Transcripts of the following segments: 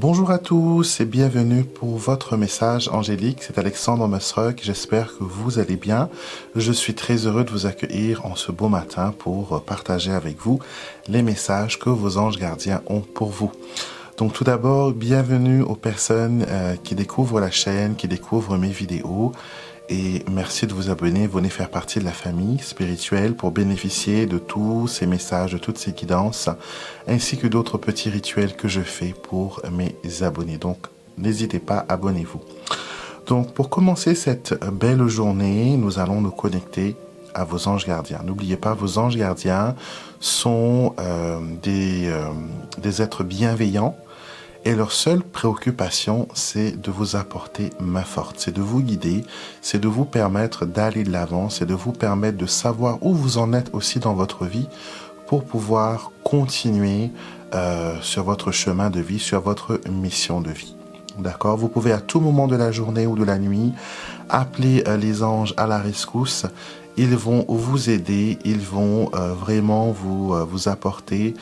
Bonjour à tous et bienvenue pour votre message angélique. C'est Alexandre Masrock. J'espère que vous allez bien. Je suis très heureux de vous accueillir en ce beau matin pour partager avec vous les messages que vos anges gardiens ont pour vous. Donc tout d'abord, bienvenue aux personnes qui découvrent la chaîne, qui découvrent mes vidéos. Et merci de vous abonner, venez faire partie de la famille spirituelle pour bénéficier de tous ces messages, de toutes ces guidances, ainsi que d'autres petits rituels que je fais pour mes abonnés. Donc, n'hésitez pas, abonnez-vous. Donc, pour commencer cette belle journée, nous allons nous connecter à vos anges gardiens. N'oubliez pas, vos anges gardiens sont des êtres bienveillants. Et leur seule préoccupation, c'est de vous apporter main forte, c'est de vous guider, c'est de vous permettre d'aller de l'avant, c'est de vous permettre de savoir où vous en êtes aussi dans votre vie pour pouvoir continuer sur votre chemin de vie, sur votre mission de vie. D'accord? Vous pouvez à tout moment de la journée ou de la nuit appeler les anges à la rescousse. Ils vont vous aider, ils vont vraiment vous apporter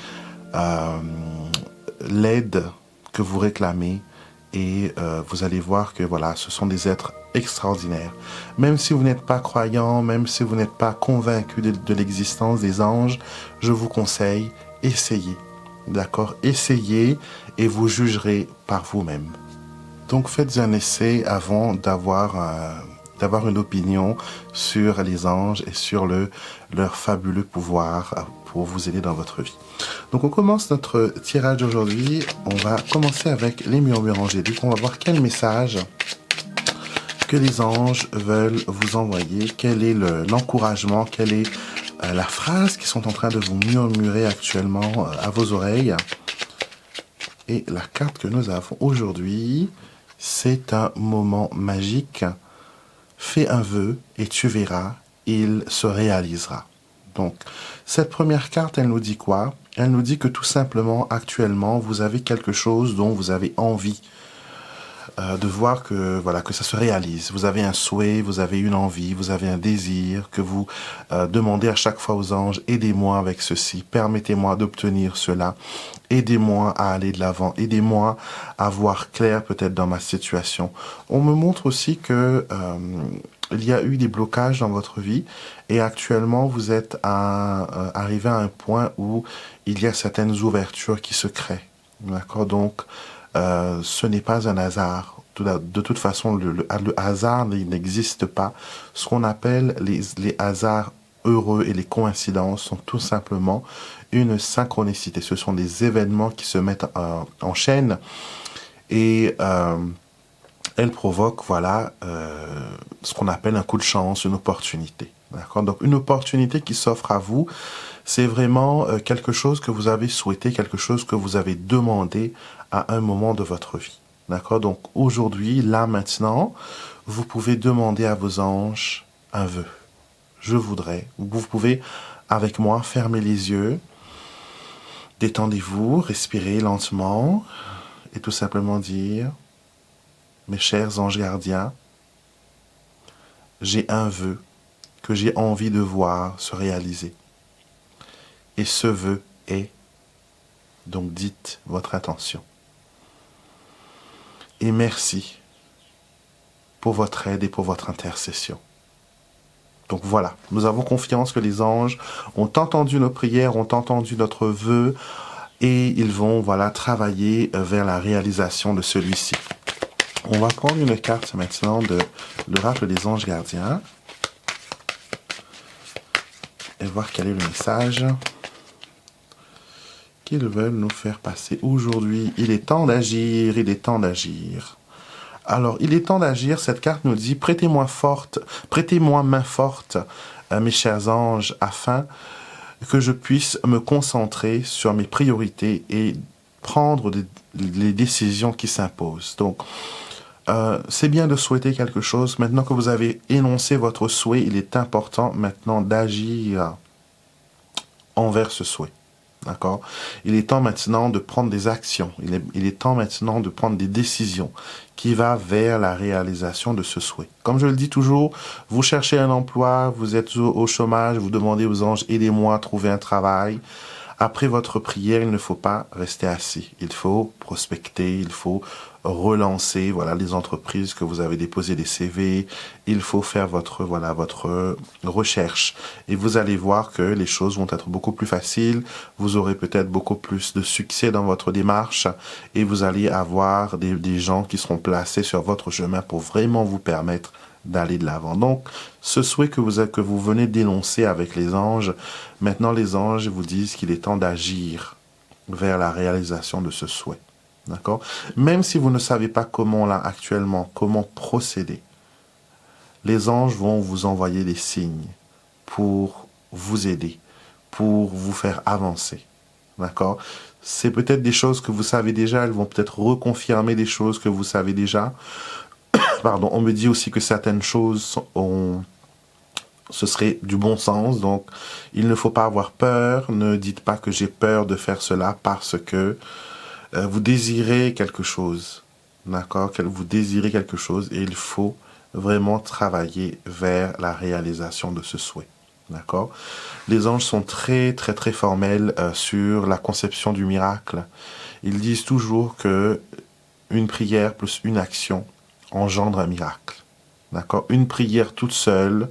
l'aide que vous réclamez et vous allez voir que voilà, ce sont des êtres extraordinaires. Même si vous n'êtes pas croyant, même si vous n'êtes pas convaincu de l'existence des anges, je vous conseille, essayez. D'accord? Essayez et vous jugerez par vous-même. Donc faites un essai avant d'avoir une opinion sur les anges et sur leur fabuleux pouvoir pour vous aider dans votre vie. Donc on commence notre tirage d'aujourd'hui. On va commencer avec les murmures angéliques. On va voir quel message que les anges veulent vous envoyer. Quel est l'encouragement, quelle est la phrase qu'ils sont en train de vous murmurer actuellement à vos oreilles. Et la carte que nous avons aujourd'hui, c'est un moment magique. Fais un vœu et tu verras, il se réalisera. Donc, cette première carte, elle nous dit quoi? Elle nous dit que tout simplement, actuellement, vous avez quelque chose dont vous avez envie de voir que ça se réalise. Vous avez un souhait, vous avez une envie, vous avez un désir, que vous demandez à chaque fois aux anges, aidez-moi avec ceci, permettez-moi d'obtenir cela, aidez-moi à aller de l'avant, aidez-moi à voir clair peut-être dans ma situation. On me montre aussi que il y a eu des blocages dans votre vie et actuellement vous êtes arrivé à un point où il y a certaines ouvertures qui se créent. D'accord? Donc, ce n'est pas un hasard. De toute façon, le hasard n'existe pas. Ce qu'on appelle les hasards heureux et les coïncidences sont tout simplement une synchronicité. Ce sont des événements qui se mettent en chaîne et elles provoquent ce qu'on appelle un coup de chance, une opportunité. D'accord? Donc une opportunité qui s'offre à vous, c'est vraiment quelque chose que vous avez souhaité, quelque chose que vous avez demandé à un moment de votre vie. D'accord? Donc aujourd'hui, là maintenant, vous pouvez demander à vos anges un vœu. Je voudrais. Vous pouvez, avec moi, fermer les yeux, détendez-vous, respirez lentement et tout simplement dire, mes chers anges gardiens, j'ai un vœu que j'ai envie de voir se réaliser. Et ce vœu est, donc dites votre intention. Et merci pour votre aide et pour votre intercession. Donc voilà, nous avons confiance que les anges ont entendu nos prières, ont entendu notre vœu et ils vont travailler vers la réalisation de celui-ci. On va prendre une carte maintenant de l'oracle des anges gardiens et voir quel est le message qu'ils veulent nous faire passer aujourd'hui. Il est temps d'agir, il est temps d'agir. Alors, il est temps d'agir, cette carte nous dit, prêtez-moi main forte, mes chers anges, afin que je puisse me concentrer sur mes priorités et prendre les décisions qui s'imposent. Donc, c'est bien de souhaiter quelque chose. Maintenant que vous avez énoncé votre souhait, il est important maintenant d'agir envers ce souhait. D'accord? Il est temps maintenant de prendre des actions. Il est temps maintenant de prendre des décisions qui va vers la réalisation de ce souhait. Comme je le dis toujours, vous cherchez un emploi, vous êtes au chômage, vous demandez aux anges, aidez-moi à trouver un travail. Après votre prière, il ne faut pas rester assis. Il faut prospecter, il faut relancer, voilà, les entreprises que vous avez déposé des CV. Il faut faire votre recherche. Et vous allez voir que les choses vont être beaucoup plus faciles. Vous aurez peut-être beaucoup plus de succès dans votre démarche et vous allez avoir des gens qui seront placés sur votre chemin pour vraiment vous permettre d'aller de l'avant. Donc, ce souhait que vous venez d'énoncer avec les anges, maintenant les anges vous disent qu'il est temps d'agir vers la réalisation de ce souhait. D'accord? Même si vous ne savez pas comment là actuellement, comment procéder, les anges vont vous envoyer des signes pour vous aider, pour vous faire avancer. D'accord? C'est peut-être des choses que vous savez déjà, elles vont peut-être reconfirmer des choses que vous savez déjà. Pardon, on me dit aussi que certaines choses ce serait du bon sens, donc il ne faut pas avoir peur, ne dites pas que j'ai peur de faire cela parce que vous désirez quelque chose, d'accord? Vous désirez quelque chose et il faut vraiment travailler vers la réalisation de ce souhait, d'accord? Les anges sont très très très formels sur la conception du miracle. Ils disent toujours que une prière plus une action engendre un miracle. D'accord? Une prière toute seule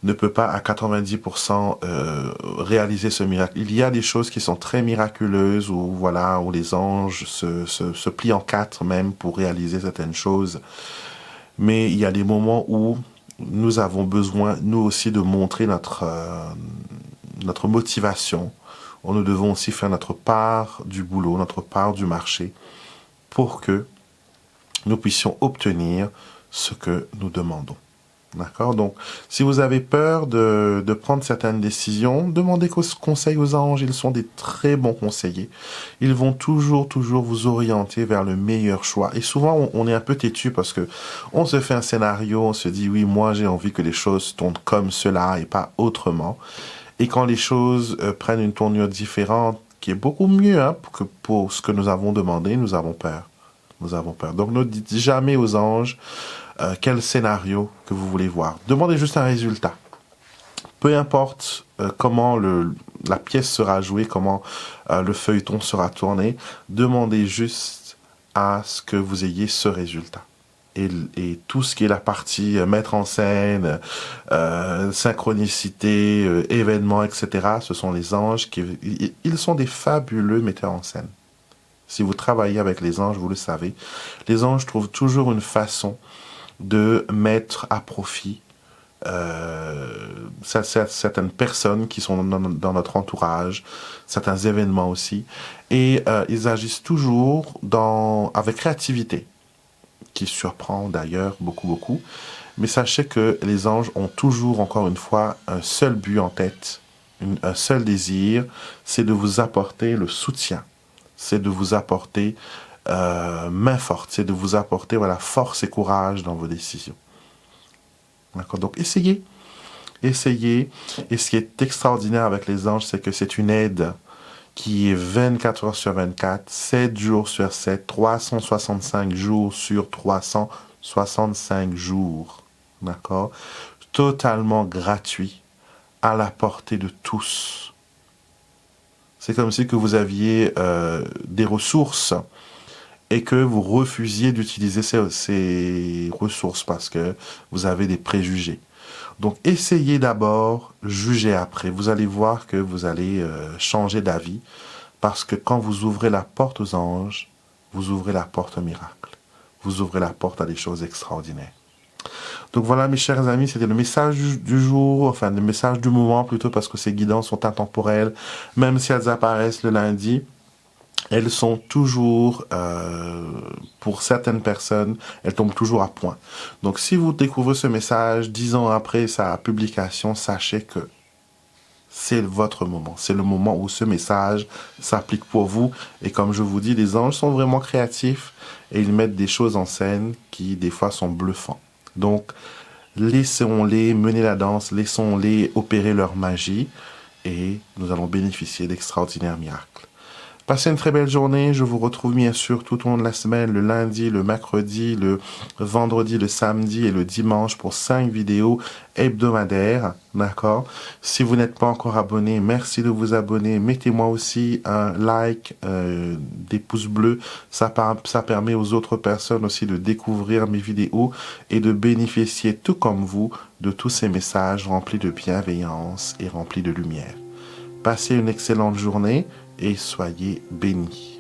ne peut pas à 90% réaliser ce miracle. Il y a des choses qui sont très miraculeuses où voilà où les anges se plient en quatre même pour réaliser certaines choses. Mais il y a des moments où nous avons besoin, nous aussi, de montrer notre motivation. Où nous devons aussi faire notre part du boulot, notre part du marché pour que nous puissions obtenir ce que nous demandons. D'accord? Donc, si vous avez peur de prendre certaines décisions, demandez conseil aux anges. Ils sont des très bons conseillers. Ils vont toujours vous orienter vers le meilleur choix. Et souvent, on est un peu têtu parce que on se fait un scénario, on se dit, oui, moi, j'ai envie que les choses tournent comme cela et pas autrement. Et quand les choses prennent une tournure différente, qui est beaucoup mieux que pour ce que nous avons demandé, nous avons peur. Nous avons peur. Donc, ne dites jamais aux anges quel scénario que vous voulez voir. Demandez juste un résultat. Peu importe comment la pièce sera jouée, comment le feuilleton sera tourné, demandez juste à ce que vous ayez ce résultat. Et tout ce qui est la partie mettre en scène, synchronicité, événements, etc., ce sont les anges ils sont des fabuleux metteurs en scène. Si vous travaillez avec les anges, vous le savez, les anges trouvent toujours une façon de mettre à profit certaines personnes qui sont dans notre entourage, certains événements aussi, et ils agissent toujours avec créativité, qui surprend d'ailleurs beaucoup, mais sachez que les anges ont toujours, encore une fois, un seul but en tête, un seul désir, c'est de vous apporter le soutien, c'est de vous apporter main forte, c'est de vous apporter force et courage dans vos décisions. D'accord? Donc essayez. Et ce qui est extraordinaire avec les anges, c'est que c'est une aide qui est 24 heures sur 24, 7 jours sur 7, 365 jours sur 365 jours. D'accord? Totalement gratuit, à la portée de tous. C'est comme si que vous aviez des ressources et que vous refusiez d'utiliser ces ressources parce que vous avez des préjugés. Donc, essayez d'abord, jugez après. Vous allez voir que vous allez changer d'avis parce que quand vous ouvrez la porte aux anges, vous ouvrez la porte au miracle. Vous ouvrez la porte à des choses extraordinaires. Donc voilà, mes chers amis, c'était le message du jour, enfin le message du moment plutôt parce que ces guidances sont intemporelles, même si elles apparaissent le lundi. Elles sont toujours, pour certaines personnes, elles tombent toujours à point. Donc, si vous découvrez ce message 10 ans après sa publication, sachez que c'est votre moment. C'est le moment où ce message s'applique pour vous. Et comme je vous dis, les anges sont vraiment créatifs et ils mettent des choses en scène qui, des fois, sont bluffants. Donc, laissons-les mener la danse, laissons-les opérer leur magie et nous allons bénéficier d'extraordinaires miracles. Passez une très belle journée. Je vous retrouve bien sûr tout au long de la semaine, le lundi, le mercredi, le vendredi, le samedi et le dimanche pour 5 vidéos hebdomadaires. D'accord? Si vous n'êtes pas encore abonné, merci de vous abonner. Mettez-moi aussi un like, des pouces bleus. Ça permet aux autres personnes aussi de découvrir mes vidéos et de bénéficier, tout comme vous, de tous ces messages remplis de bienveillance et remplis de lumière. Passez une excellente journée et soyez bénis.